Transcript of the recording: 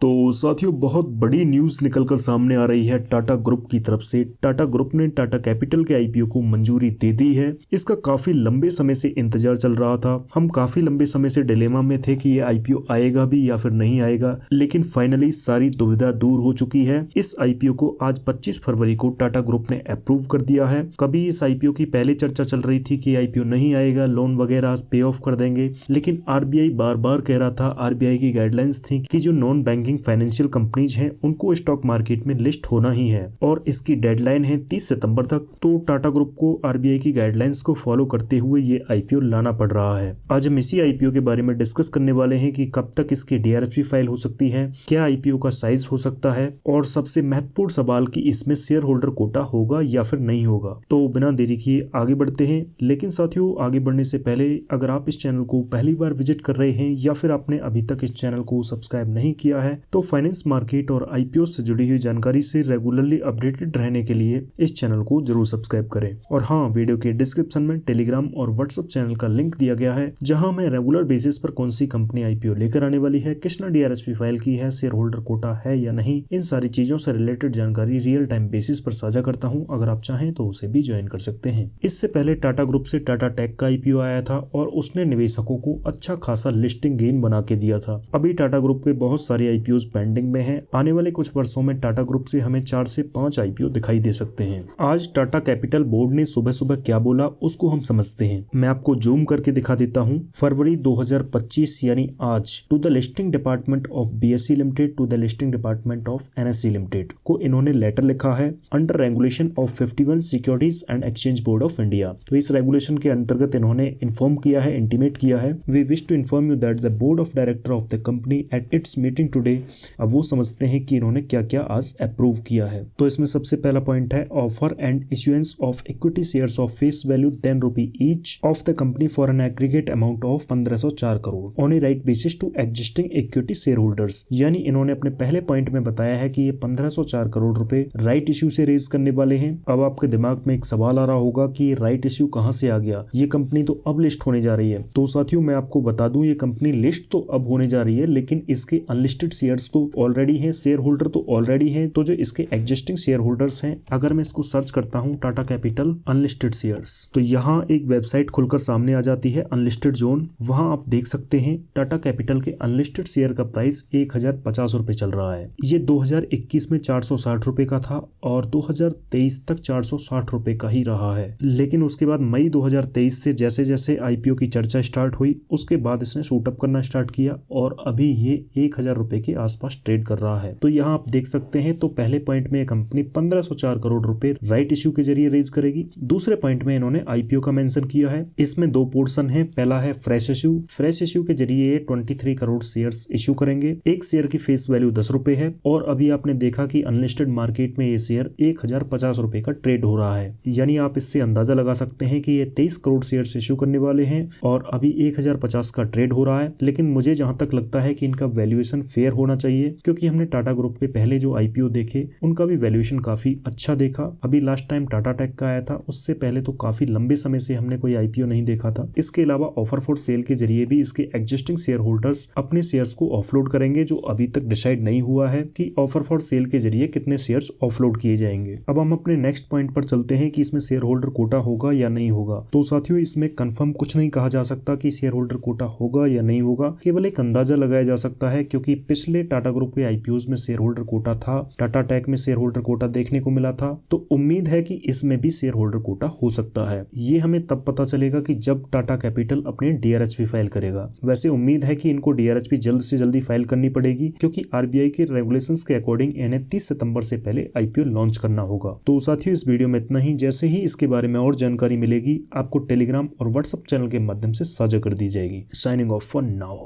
तो साथियों, बहुत बड़ी न्यूज़ निकलकर सामने आ रही है टाटा ग्रुप की तरफ से। टाटा ग्रुप ने टाटा कैपिटल के आईपीओ को मंजूरी दे दी है। इसका काफी लंबे समय से इंतजार चल रहा था। हम काफी लंबे समय से डिलेमा में थे कि ये आईपीओ आएगा भी या फिर नहीं आएगा, लेकिन फाइनली सारी दुविधा दूर हो चुकी है। इस आईपीओ को आज 25 फरवरी को टाटा ग्रुप ने अप्रूव कर दिया है। कभी इस आईपीओ की पहले चर्चा चल रही थी कि आईपीओ नहीं आएगा, लोन वगैरह पे ऑफ कर देंगे, लेकिन आरबीआई बार बार कह रहा था, आरबीआई की गाइडलाइंस थी कि जो नॉन बैंकिंग फाइनेंशियल कंपनीज हैं उनको स्टॉक मार्केट में लिस्ट होना ही है और इसकी डेडलाइन है 30 सितंबर तक। तो टाटा ग्रुप को आरबीआई की गाइडलाइंस को फॉलो करते हुए ये आईपीओ लाना पड़ रहा है। आज हम इसी आईपीओ के बारे में डिस्कस करने वाले हैं कि कब तक इसकी डीआरएचपी फाइल हो सकती है, क्या आईपीओ का साइज हो सकता है, और सबसे महत्वपूर्ण सवाल कि इसमें शेयर होल्डर कोटा होगा या फिर नहीं होगा। तो बिना देरी किए आगे बढ़ते हैं। लेकिन साथियों, आगे बढ़ने से पहले अगर आप इस चैनल को पहली बार विजिट कर रहे हैं या फिर आपने अभी तक इस चैनल को सब्सक्राइब नहीं किया है तो फाइनेंस मार्केट और आईपीओ से जुड़ी हुई जानकारी से रेगुलरली अपडेटेड रहने के लिए इस चैनल को जरूर सब्सक्राइब करें। और हाँ, वीडियो के डिस्क्रिप्शन में टेलीग्राम और व्हाट्सएप चैनल का लिंक दिया गया है, जहां मैं रेगुलर बेसिस पर कौन सी कंपनी आईपीओ लेकर आने वाली है, किसने डीआरएचपी फाइल की है, शेयर होल्डर कोटा है या नहीं, इन सारी चीजों से रिलेटेड जानकारी रियल टाइम बेसिस पर साझा करता हूँ। अगर आप चाहें तो उसे भी ज्वाइन कर सकते हैं। इससे पहले टाटा ग्रुप से टाटा टेक का आईपीओ आया था और उसने निवेशकों को अच्छा खासा लिस्टिंग गेन बना के दिया था। अभी टाटा ग्रुप के बहुत सारे आईपीओ पेंडिंग में है। आने वाले कुछ वर्षों में टाटा ग्रुप से हमें 4 से 5 आईपीओ दिखाई दे सकते हैं। आज टाटा कैपिटल बोर्ड ने सुबह सुबह क्या बोला उसको हम समझते हैं। मैं आपको जूम करके दिखा देता हूं। फरवरी 2025 यानी आज to the listing department of BSE limited, to the listing department of NSE limited को इन्होंने लेटर लिखा है under regulation of 51 securities and exchange board of India. तो इस रेगुलेशन के अंतर्गत इन्होंने इन्फॉर्म किया है, इंटीमेट किया है, we wish to inform you that the board of director of the company at its meeting today. अब वो समझते हैं कि इन्होंने क्या क्या आज अप्रूव किया है। तो इसमें सबसे पहला पॉइंट है offer and issuance of equity shares of face value 10 rupee each of the company for an aggregate amount of 1504 crore on a right basis to existing equity share holders. यानी इन्होंने अपने पहले पॉइंट में बताया है कि ये 1504 करोड़ रुपए राइट इश्यू से रेज करने वाले हैं। अब आपके दिमाग में एक सवाल आ रहा होगा कि राइट इश्यू कहां से आ गया, ये कंपनी तो अब लिस्ट होने जा रही है। तो साथियों, मैं आपको बता दूं, ये कंपनी लिस्ट तो अब होने जा रही है, लेकिन इसके अनलिस्टेड शेयर्स तो ऑलरेडी है, शेयर होल्डर तो ऑलरेडी है। तो जो इसके एग्जिस्टिंग शेयर होल्डर्स हैं, अगर मैं इसको सर्च करता हूं टाटा कैपिटल अनलिस्टेड शेयर्स, तो यहाँ एक वेबसाइट खुलकर सामने आ जाती है अनलिस्टेड जोन। वहां आप देख सकते हैं टाटा कैपिटल के अनलिस्टेड शेयर का प्राइस 1050 रुपए चल रहा है। ये 2021 में 460 रुपए का था और 2023 तक 460 रुपए का ही रहा है। लेकिन उसके बाद मई 2023 से जैसे जैसे आईपीओ की चर्चा स्टार्ट हुई, उसके बाद इसने शूटअप करना स्टार्ट किया और अभी ये 1000 रुपए के आसपास ट्रेड कर रहा है। तो यहाँ आप देख सकते हैं, तो पहले पॉइंट में ये कंपनी 1504 करोड़ रुपए राइट इश्यू के जरिए रेज करेगी। दूसरे पॉइंट में इन्होंने आईपीओ का मेंशन किया है। इसमें 2 पोर्शन है। पहला है फ्रेश इश्यू। फ्रेश इश्यू के जरिए 23 करोड़ शेयर्स इश्यू करेंगे। एक शेयर की फेस वैल्यू 10 रुपए है और अभी आपने देखा कि अनलिस्टेड मार्केट में ये शेयर 1050 रुपए का ट्रेड हो रहा है। यानी आप इससे अंदाजा लगा सकते हैं कि ये 23 करोड़ शेयर्स इश्यू करने वाले हैं और अभी 1050 का ट्रेड हो रहा है। लेकिन मुझे जहां तक लगता है कि इनका वैल्यूएशन फेयर होना चाहिए, क्योंकि हमने टाटा ग्रुप के पहले जो आईपीओ देखे उनका भी वैल्यूएशन काफी अच्छा देखा। अभी लास्ट टाइम टाटा टेक का आया था, उससे पहले तो काफी लंबे समय से हमने कोई आईपीओ नहीं देखा था। इसके अलावा ऑफर फॉर सेल के जरिए भी इसके एग्जिस्टिंग शेयर होल्डर्स अपने शेयर्स को ऑफलोड करेंगे, जो अभी तक डिसाइड नहीं हुआ है कि ऑफर फॉर सेल के जरिए कितने शेयर्स ऑफलोड किए जाएंगे। अब हम अपने नेक्स्ट पॉइंट पर चलते हैं कि इसमें शेयर होल्डर कोटा होगा या नहीं होगा। तो साथियों, इसमें कंफर्म कुछ नहीं कहा जा सकता कि शेयर होल्डर कोटा होगा या नहीं होगा, केवल एक अंदाजा लगाया जा सकता है, क्योंकि पिछले टाटा ग्रुप के आईपीओज में शेयर होल्डर कोटा था, टाटा टेक में शेयर होल्डर कोटा देखने को मिला था। तो उम्मीद है कि इसमें भी शेयर होल्डर कोटा हो सकता है। ये हमें तब पता चलेगा कि जब टाटा कैपिटल अपने डीआरएचपी फाइल करेगा। वैसे उम्मीद है कि इनको डीआरएचपी जल्द से जल्दी फाइल करनी पड़ेगी, क्योंकि आरबीआई के रेगुलेशंस के अकॉर्डिंग इन्हें 30 सितंबर से पहले आईपीओ लॉन्च करना होगा। तो साथियों, इस वीडियो में इतना ही। जैसे ही इसके बारे में और जानकारी मिलेगी, आपको टेलीग्राम और व्हाट्सएप चैनल के माध्यम से साझा कर दी जाएगी। Signing off for now.